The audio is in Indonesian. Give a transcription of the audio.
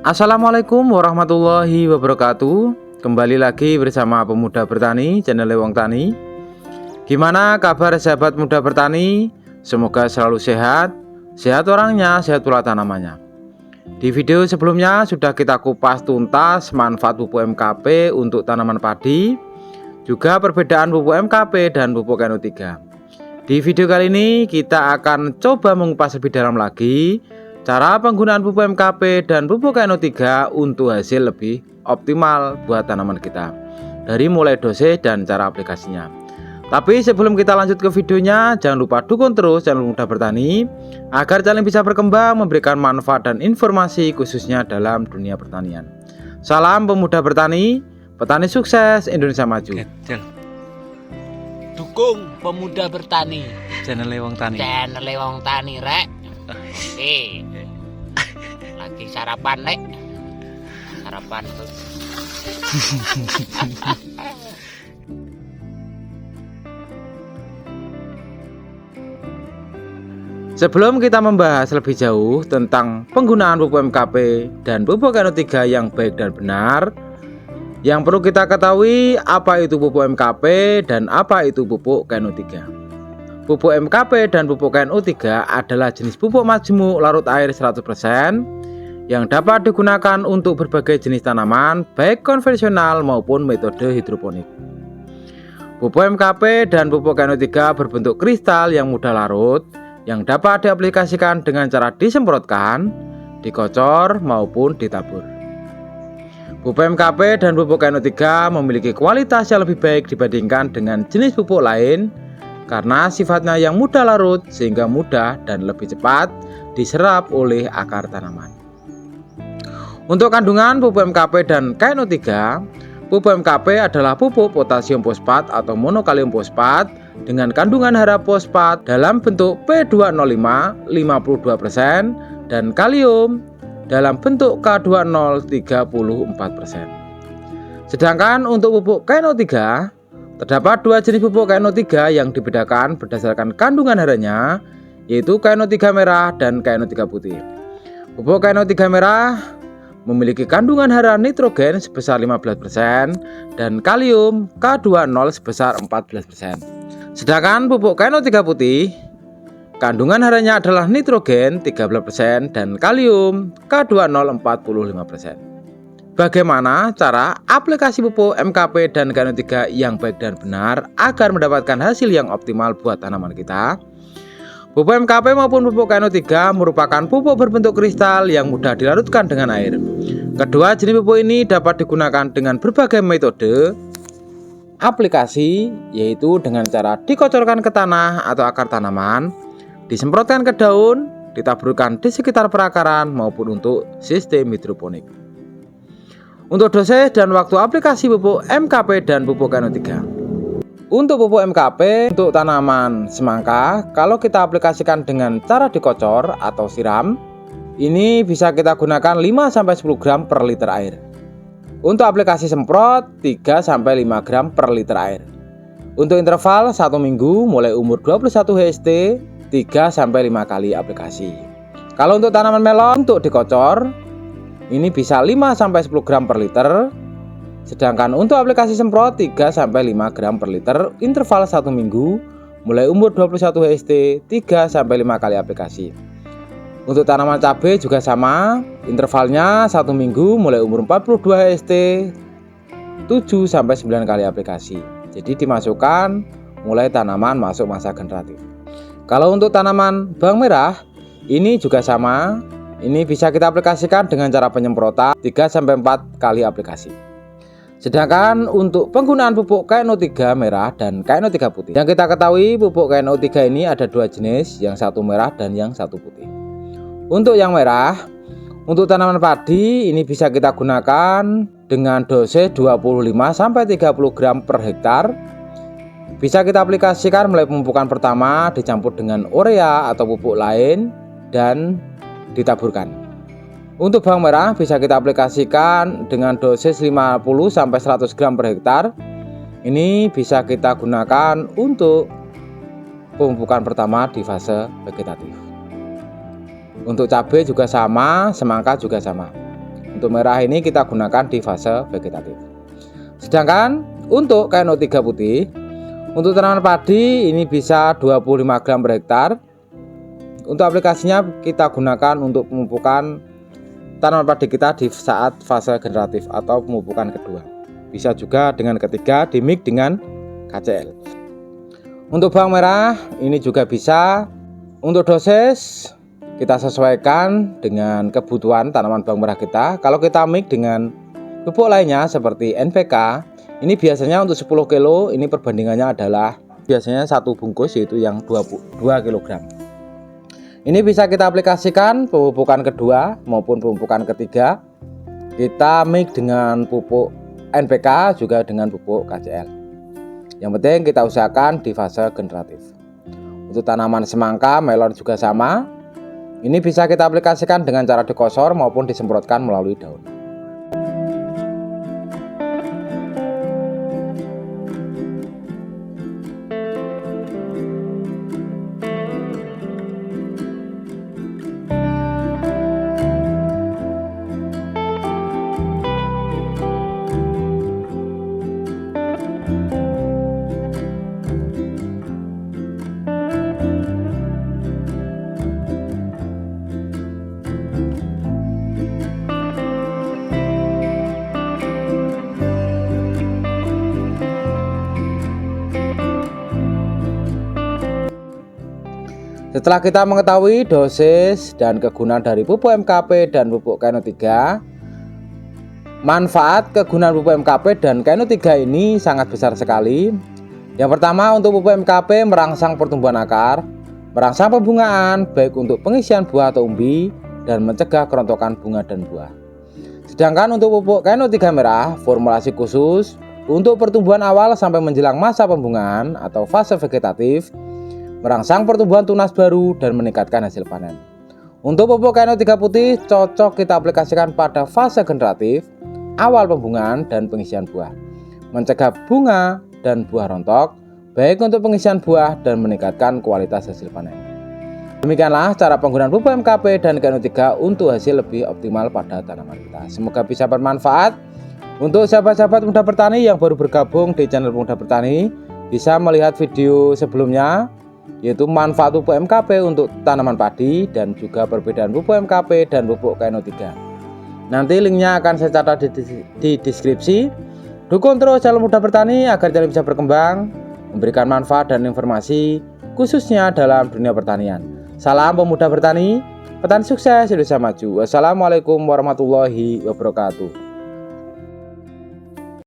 Assalamualaikum warahmatullahi wabarakatuh. Kembali lagi bersama Pemuda Bertani, channel Wong Tani. Gimana kabar sahabat muda bertani? Semoga selalu sehat. Sehat orangnya, sehat pula tanamannya. Di video sebelumnya sudah kita kupas tuntas manfaat pupuk MKP untuk tanaman padi, juga perbedaan pupuk MKP dan pupuk NO3. Di video kali ini kita akan coba mengupas lebih dalam lagi cara penggunaan pupuk MKP dan pupuk NO3 untuk hasil lebih optimal buat tanaman kita, dari mulai dosis dan cara aplikasinya. Tapi sebelum kita lanjut ke videonya, jangan lupa dukung terus channel Muda Bertani agar channel bisa berkembang, memberikan manfaat dan informasi khususnya dalam dunia pertanian. Salam pemuda bertani, petani sukses, Indonesia maju. Dukung pemuda bertani, Channel Wong Tani. channel Wong Tani rek. Lagi sarapan rek. Sarapan tuh. Sebelum kita membahas lebih jauh tentang penggunaan pupuk MKP dan pupuk NO3 yang baik dan benar, yang perlu kita ketahui apa itu pupuk MKP dan apa itu pupuk NO3. Pupuk MKP dan pupuk NO3 adalah jenis pupuk majemuk larut air 100% yang dapat digunakan untuk berbagai jenis tanaman, baik konvensional maupun metode hidroponik. Pupuk MKP dan pupuk NO3 berbentuk kristal yang mudah larut, yang dapat diaplikasikan dengan cara disemprotkan, dikocor maupun ditabur. Pupuk MKP dan pupuk NO3 memiliki kualitas yang lebih baik dibandingkan dengan jenis pupuk lain karena sifatnya yang mudah larut sehingga mudah dan lebih cepat diserap oleh akar tanaman. Untuk kandungan pupuk MKP dan KNO3, pupuk MKP adalah pupuk potasium fosfat atau monokalium fosfat dengan kandungan hara fosfat dalam bentuk P2O5 52% dan kalium dalam bentuk K2O 34%. Sedangkan untuk pupuk KNO3, terdapat dua jenis pupuk KNO3 yang dibedakan berdasarkan kandungan haranya, yaitu KNO3 merah dan KNO3 putih. Pupuk KNO3 merah memiliki kandungan hara nitrogen sebesar 15% dan kalium K2O sebesar 14%. Sedangkan pupuk KNO3 putih, kandungan haranya adalah nitrogen 13% dan kalium K2O 45%. Bagaimana cara aplikasi pupuk MKP dan KNO3 yang baik dan benar agar mendapatkan hasil yang optimal buat tanaman kita? Pupuk MKP maupun pupuk KNO3 merupakan pupuk berbentuk kristal yang mudah dilarutkan dengan air. Kedua jenis pupuk ini dapat digunakan dengan berbagai metode aplikasi, yaitu dengan cara dikocorkan ke tanah atau akar tanaman, disemprotkan ke daun, ditaburkan di sekitar perakaran maupun untuk sistem hidroponik. Untuk dosis dan waktu aplikasi pupuk MKP dan pupuk NO3. Untuk pupuk MKP untuk tanaman semangka, kalau kita aplikasikan dengan cara dikocor atau siram, ini bisa kita gunakan 5-10 gram per liter air. Untuk aplikasi semprot 3-5 gram per liter air. Untuk interval 1 minggu mulai umur 21 HST 3-5 kali aplikasi. Kalau untuk tanaman melon untuk dikocor, ini bisa 5-10 gram per liter. Sedangkan untuk aplikasi semprot 3-5 gram per liter, interval 1 minggu mulai umur 21 HST 3-5 kali aplikasi. Untuk tanaman cabai juga sama, intervalnya 1 minggu mulai umur 42 HST 7-9 kali aplikasi. Jadi dimasukkan mulai tanaman masuk masa generatif. Kalau untuk tanaman bawang merah, ini juga sama. Ini bisa kita aplikasikan dengan cara penyemprotan 3-4 kali aplikasi. Sedangkan untuk penggunaan pupuk KNO3 merah dan KNO3 putih, yang kita ketahui pupuk KNO3 ini ada dua jenis, yang satu merah dan yang satu putih. Untuk yang merah, untuk tanaman padi ini bisa kita gunakan dengan dosis 25-30 gram per hektar. Bisa kita aplikasikan mulai pemupukan pertama dicampur dengan urea atau pupuk lain dan ditaburkan. Untuk bawang merah bisa kita aplikasikan dengan dosis 50-100 gram per hektar. Ini bisa kita gunakan untuk pemupukan pertama di fase vegetatif. Untuk cabai juga sama, semangka juga sama. Untuk merah ini kita gunakan di fase vegetatif. Sedangkan untuk KNO3 putih, untuk tanaman padi ini bisa 25 gram per hektar. Untuk aplikasinya kita gunakan untuk pemupukan tanaman padi kita di saat fase generatif atau pemupukan kedua. Bisa juga dengan ketiga di mix dengan KCL. Untuk bawang merah ini juga bisa. Untuk dosis kita sesuaikan dengan kebutuhan tanaman bawang merah kita. Kalau kita mix dengan pupuk lainnya seperti NPK, ini biasanya untuk 10 kilo ini perbandingannya adalah biasanya satu bungkus, yaitu yang 2 kg. Ini bisa kita aplikasikan pemupukan kedua maupun pemupukan ketiga. Kita mix dengan pupuk NPK juga dengan pupuk KCL. Yang penting kita usahakan di fase generatif. Untuk tanaman semangka, melon juga sama. Ini bisa kita aplikasikan dengan cara dikosor maupun disemprotkan melalui daun. Setelah kita mengetahui dosis dan kegunaan dari pupuk MKP dan pupuk KNO3, manfaat kegunaan pupuk MKP dan KNO3 ini sangat besar sekali. Yang pertama, untuk pupuk MKP merangsang pertumbuhan akar, merangsang pembungaan baik untuk pengisian buah atau umbi, dan mencegah kerontokan bunga dan buah. Sedangkan untuk pupuk KNO3 merah, formulasi khusus untuk pertumbuhan awal sampai menjelang masa pembungaan atau fase vegetatif, merangsang pertumbuhan tunas baru dan meningkatkan hasil panen. Untuk pupuk KNO3 putih cocok kita aplikasikan pada fase generatif, awal pembungaan dan pengisian buah, mencegah bunga dan buah rontok, baik untuk pengisian buah dan meningkatkan kualitas hasil panen. Demikianlah cara penggunaan pupuk MKP dan KNO3 untuk hasil lebih optimal pada tanaman kita. Semoga bisa bermanfaat. Untuk sahabat-sahabat muda bertani yang baru bergabung di channel Muda Bertani, bisa melihat video sebelumnya, yaitu manfaat pupuk MKP untuk tanaman padi dan juga perbedaan pupuk MKP dan pupuk KNO3. Nanti linknya akan saya catat di deskripsi. Dukung terus channel Muda Bertani agar channel bisa berkembang, memberikan manfaat dan informasi khususnya dalam dunia pertanian. Salam pemuda bertani, petani sukses, Indonesia maju. Wassalamualaikum warahmatullahi wabarakatuh.